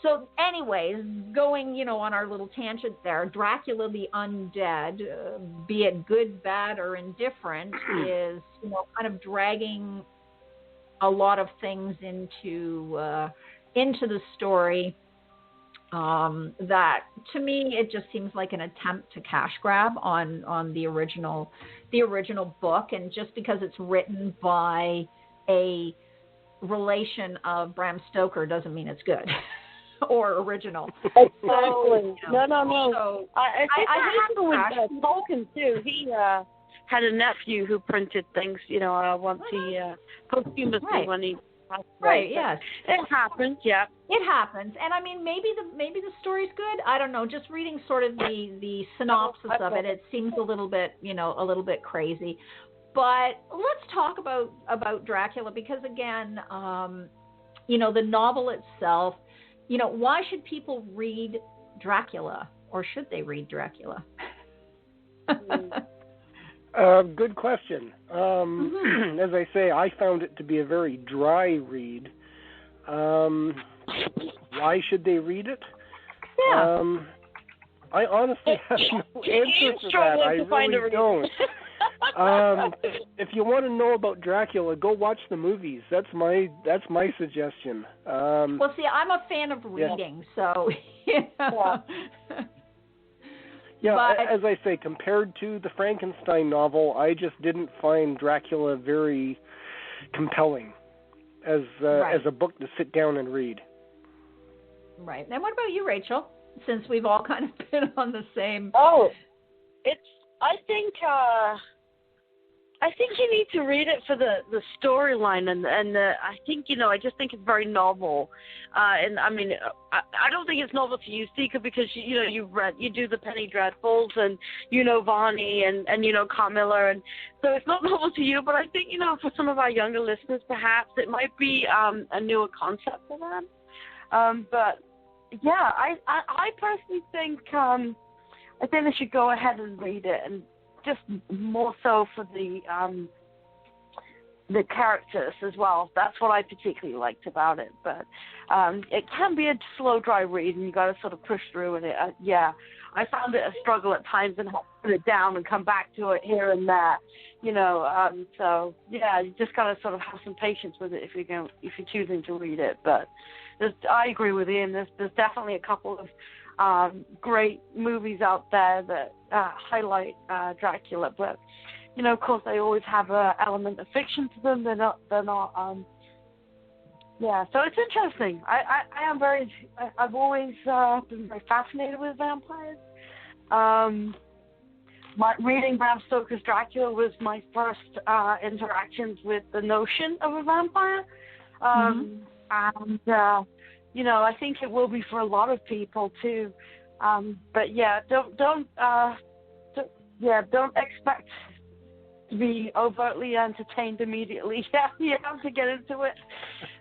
So anyways, going, on our little tangent there, Dracula the Undead, be it good, bad, or indifferent, is, kind of dragging a lot of things into the story. That to me, it just seems like an attempt to cash grab on the original book, and just because it's written by a relation of Bram Stoker doesn't mean it's good or original. Exactly. So, No. So I think that happened with Tolkien too. He had a nephew who printed things. Once he posthumously when he. Right. Yes. It happens. Yeah. It happens, and I mean, maybe the story's good. I don't know. Just reading sort of the synopsis of it, it seems a little bit crazy. But let's talk about Dracula, because again, the novel itself. Why should people read Dracula, or should they read Dracula? Good question. As I say, I found it to be a very dry read. Why should they read it? Yeah. I honestly have no answer to that. I really don't. If you want to know about Dracula, go watch the movies. That's my suggestion. Well, see, I'm a fan of reading, so. Yeah, but, as I say, compared to the Frankenstein novel, I just didn't find Dracula very compelling as a book to sit down and read. Right. And what about you, Rachel? Since we've all kind of been on the same. Oh, I think you need to read it for the storyline and I think I just think it's very novel, and I mean I don't think it's novel to you, Sika, because you do the Penny Dreadfuls and Varney and Carmilla, and so it's not novel to you. But I think for some of our younger listeners, perhaps it might be a newer concept for them. But yeah, I personally think they should go ahead and read it, and just more so for the characters as well. That's what I particularly liked about it. But it can be a slow, dry read, and you got to sort of push through. And I found it a struggle at times, and had to put it down and come back to it here and there. So yeah, you just got to sort of have some patience with it if you're choosing to read it. But I agree with Ian. There's definitely a couple of great movies out there that highlight Dracula, but of course they always have an element of fiction to them. They're not so it's interesting. I've always been very fascinated with vampires. Reading Bram Stoker's Dracula was my first interactions with the notion of a vampire, and I think it will be for a lot of people too. But yeah, don't expect to be overtly entertained immediately. Yeah, you have to get into it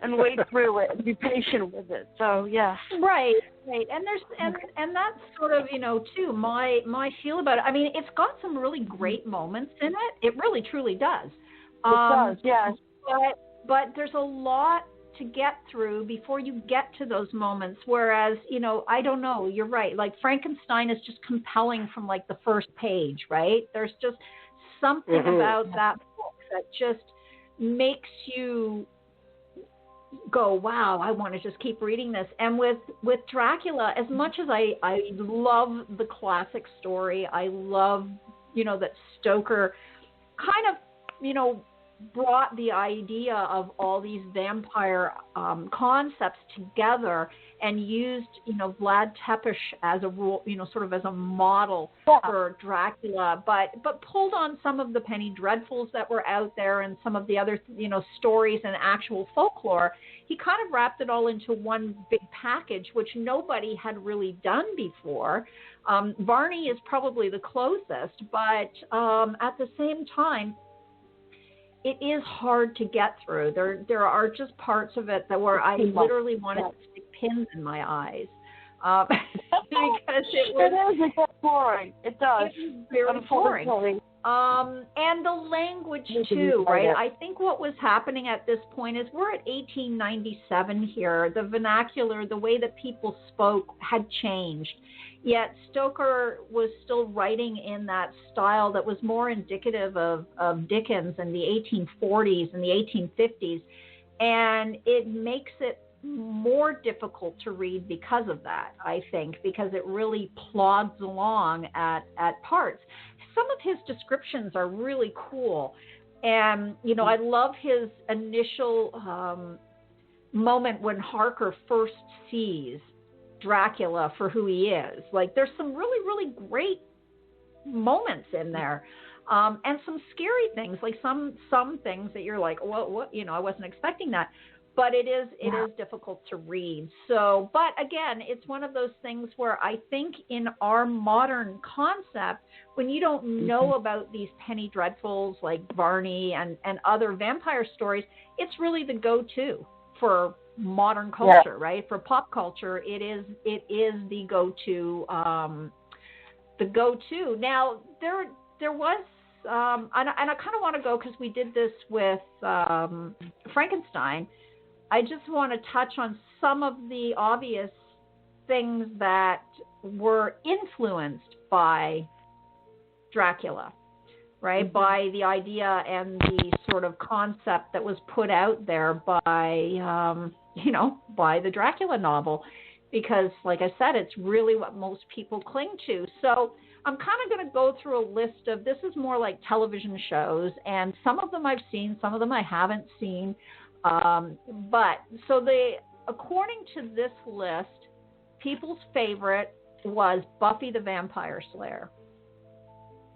and wade through it and be patient with it. So yeah. Right. And there's and that's sort of too my feel about it. I mean, it's got some really great moments in it. It really truly does. It does. Yes. But there's a lot to get through before you get to those moments, whereas I don't know, you're right, like Frankenstein is just compelling from like the first page, right? There's just something about that book that just makes you go, wow, I want to just keep reading this. And with Dracula, as much as I love the classic story, I love that Stoker kind of brought the idea of all these vampire concepts together and used, Vlad Tepes as a rule, sort of as a model for Dracula, but pulled on some of the Penny Dreadfuls that were out there and some of the other, stories and actual folklore. He kind of wrapped it all into one big package, which nobody had really done before. Varney is probably the closest, but at the same time, it is hard to get through. There are just parts of it where I literally wanted to stick pins in my eyes. Because it is. It gets boring. It does. It was very boring. And the language too, right? I think what was happening at this point is we're at 1897 here. The vernacular, the way that people spoke had changed. Yet Stoker was still writing in that style that was more indicative of Dickens in the 1840s and the 1850s. And it makes it more difficult to read because of that, I think, because it really plods along at parts. Some of his descriptions are really cool. And, you know, I love his initial moment when Harker first sees Dracula for who he is. Like, there's some really, really great moments in there. And some scary things, like some things that you're like, well, what, you know, I wasn't expecting that. But it is difficult to read. So, but again, it's one of those things where I think in our modern concept, when you don't know about these penny dreadfuls like Varney and other vampire stories, it's really the go-to for modern culture, right? For pop culture, it is the go-to. The go-to. Now there was. And I kind of want to go because we did this with Frankenstein. I just want to touch on some of the obvious things that were influenced by Dracula, right? By the idea and the sort of concept that was put out there by, by the Dracula novel. Because, like I said, it's really what most people cling to. So I'm kind of going to go through a list of, this is more like television shows, and some of them I've seen, some of them I haven't seen. But so according to this list, people's favorite was Buffy the Vampire Slayer.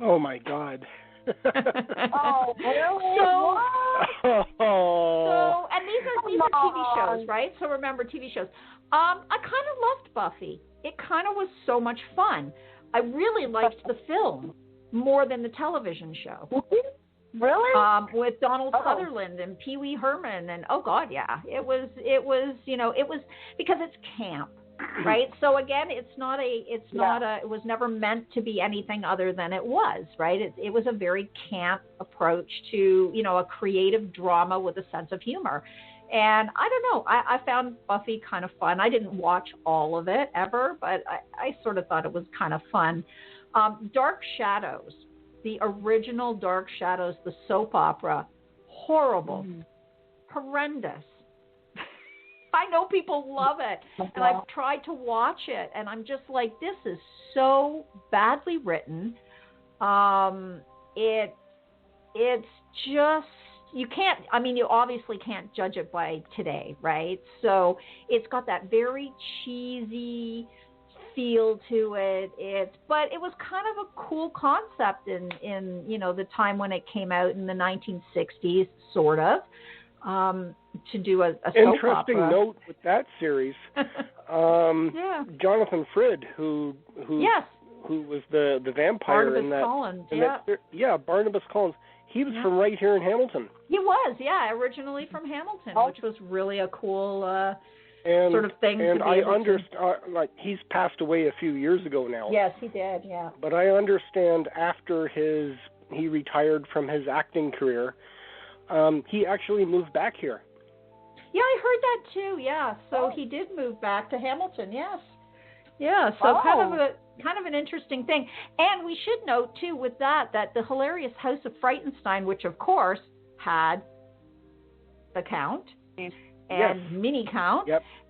Oh my God. Oh, really? So, and these are TV shows, right? So remember TV shows. I kind of loved Buffy. It kind of was so much fun. I really liked the film more than the television show. Really? With Donald Sutherland and Pee Wee Herman and it was because it's camp, right? So again, it was never meant to be anything other than it was, right? It was a very camp approach to, a creative drama with a sense of humor. And I don't know, I found Buffy kind of fun. I didn't watch all of it ever, but I sort of thought it was kind of fun. Dark Shadows. The original Dark Shadows, the soap opera, horrible, horrendous. I know people love it, and I've tried to watch it, and I'm just like, this is so badly written. It's just, you obviously can't judge it by today, right? So it's got that very cheesy feel to it. But it was kind of a cool concept in the time when it came out in the 1960s, sort of, to do a soap interesting opera. Note with that series. Jonathan Frid, who was the vampire Barnabas in that. Collins, Barnabas Collins. He was from right here in Hamilton. He was, originally from Hamilton, which was really a cool sort of thing. And to be I understand, he's passed away a few years ago now. Yes, he did, yeah. But I understand after he retired from his acting career, he actually moved back here. Yeah, I heard that too, yeah. So he did move back to Hamilton, yes. Yeah, so kind of an interesting thing. And we should note too with that the hilarious House of Frightenstein, which of course had the Count and Mini Count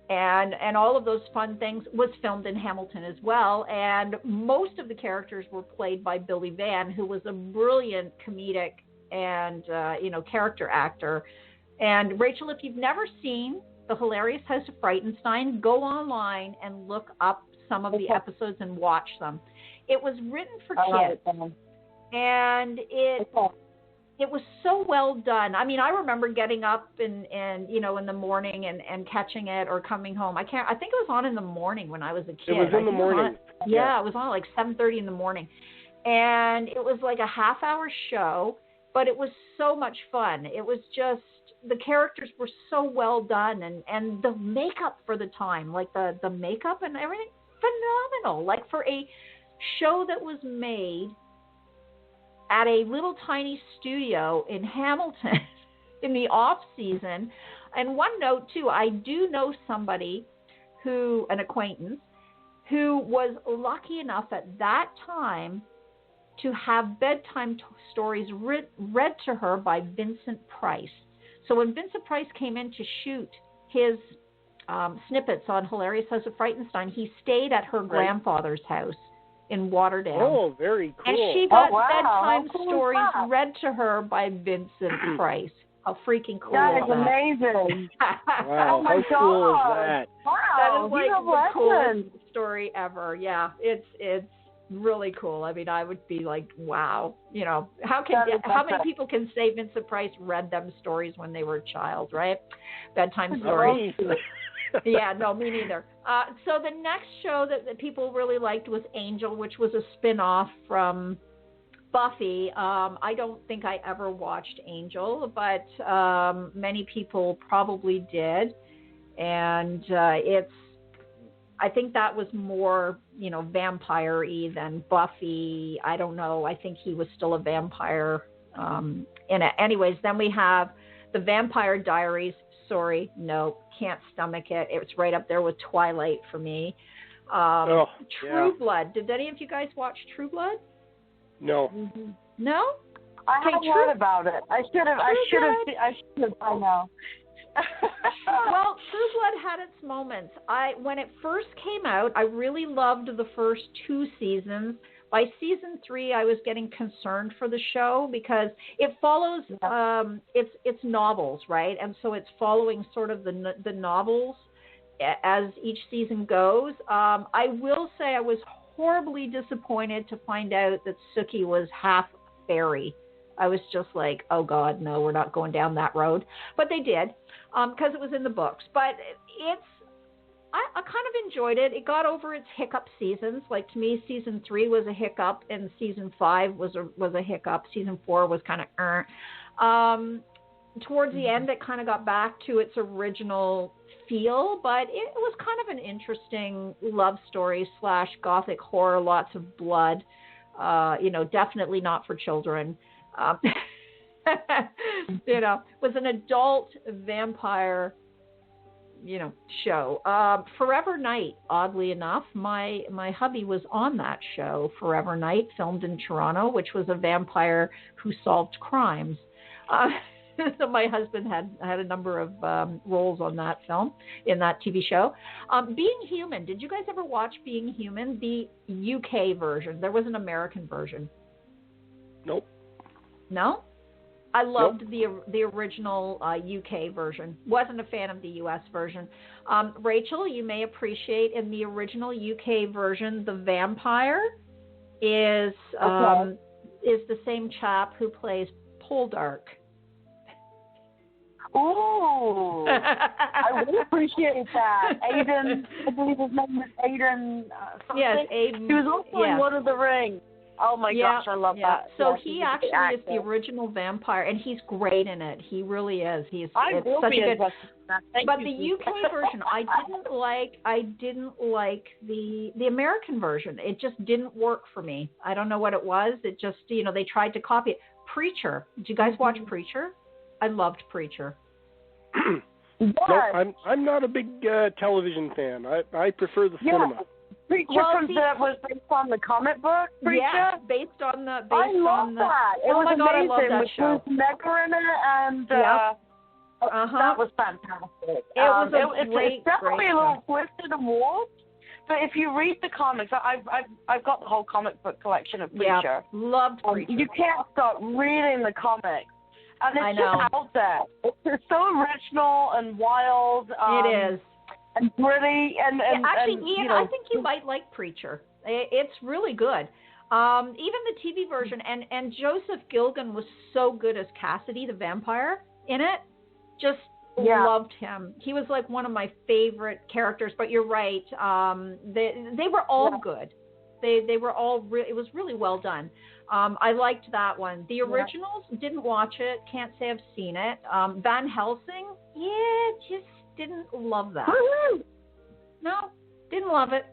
and all of those fun things, was filmed in Hamilton as well. And most of the characters were played by Billy Van, who was a brilliant comedic and character actor. And Rachel, if you've never seen the hilarious House of Frightenstein, go online and look up some of the episodes and watch them. It was written for kids, and it was so well done. I mean, I remember getting up and in the morning and catching it, or coming home. I think it was on in the morning when I was a kid. It was in the morning. It was on like 7:30 in the morning, and it was like a half-hour show, but it was so much fun. It was just, the characters were so well done, and the makeup for the time, like the makeup and everything, phenomenal. Like for a show that was made at a little tiny studio in Hamilton in the off season. And one note too, I do know somebody an acquaintance, who was lucky enough at that time to have bedtime stories read to her by Vincent Price. So when Vincent Price came in to shoot his snippets on Hilarious House of Frightenstein, he stayed at her grandfather's house in Waterdam. Oh, very cool. And she got bedtime stories read to her by Vincent Price. How freaking cool that is that? Amazing. Wow, oh my how cool is that? Wow, that is like the coolest story ever. Yeah, it's really cool. I mean, I would be like, wow, you know, how many people can say Vincent Price read them stories when they were a child, right? Bedtime stories. Yeah, no, me neither. So the next show that people really liked was Angel, which was a spin-off from Buffy. I don't think I ever watched Angel, but many people probably did. And I think that was more, you know, vampire-y than Buffy. I don't know. I think he was still a vampire in it. Anyways, then we have The Vampire Diaries. Sorry, no, can't stomach it. It's right up there with Twilight for me. True Blood. Did any of you guys watch True Blood? No. Mm-hmm. No? I haven't heard about it. I should have by now. Well, True Blood had its moments. When it first came out, I really loved the first 2 seasons. By season 3, I was getting concerned for the show because it follows it's novels, right? And so it's following sort of the novels as each season goes. I will say I was horribly disappointed to find out that Sookie was half fairy. I was just like, oh God, no, we're not going down that road. But they did, because it was in the books. But I kind of enjoyed it. It got over its hiccup seasons. Like, to me, season 3 was a hiccup, and season 5 was a hiccup. Season 4 was kind of towards the end, it kind of got back to its original feel, but it was kind of an interesting love story / gothic horror, lots of blood, you know, definitely not for children. You know, was an adult vampire, you know, show. Forever Night, oddly enough, my hubby was on that show, Forever Night, filmed in Toronto, which was a vampire who solved crimes. So my husband had a number of roles on that film, in that TV show. Being Human. Did you guys ever watch Being Human? The UK version. There was an American version. Nope. No? I loved the original UK version. Wasn't a fan of the US version. Rachel, you may appreciate in the original UK version, the vampire is the same chap who plays Poldark. Ooh, I would appreciate that. Aiden, I believe his name was Aiden something. Yes, Aiden. He was also in Lord of the Rings. Oh my gosh, I love that. So he actually is the original vampire, and he's great in it. He really is. I will be good. But you, the UK version, I didn't like the American version. It just didn't work for me. I don't know what it was. It just, you know, they tried to copy it. Preacher. Did you guys watch Preacher? I loved Preacher. No, I'm not a big television fan. I prefer the cinema. Preacher was based on the comic book. Preacher? Yeah, based on the. I love that. It was God, I love that with show. Bruce Necker in it, and that was fantastic. It was it's definitely a little twisted and warped. But if you read the comics, I've got the whole comic book collection of Preacher. Yeah, loved Preacher. You can't stop reading the comics. And it's just out there. It's so original and wild. It is. And gritty. Actually, and, Ian, I think you might like Preacher. It's really good. Even the TV version. And Joseph Gilgun was so good as Cassidy, the vampire, in it. Just loved him. He was like one of my favorite characters. But you're right. They were all good. They were all it was really well done. I liked that one. The originals, didn't watch it. Can't say I've seen it. Van Helsing, just didn't love that. Woo-hoo! No, didn't love it.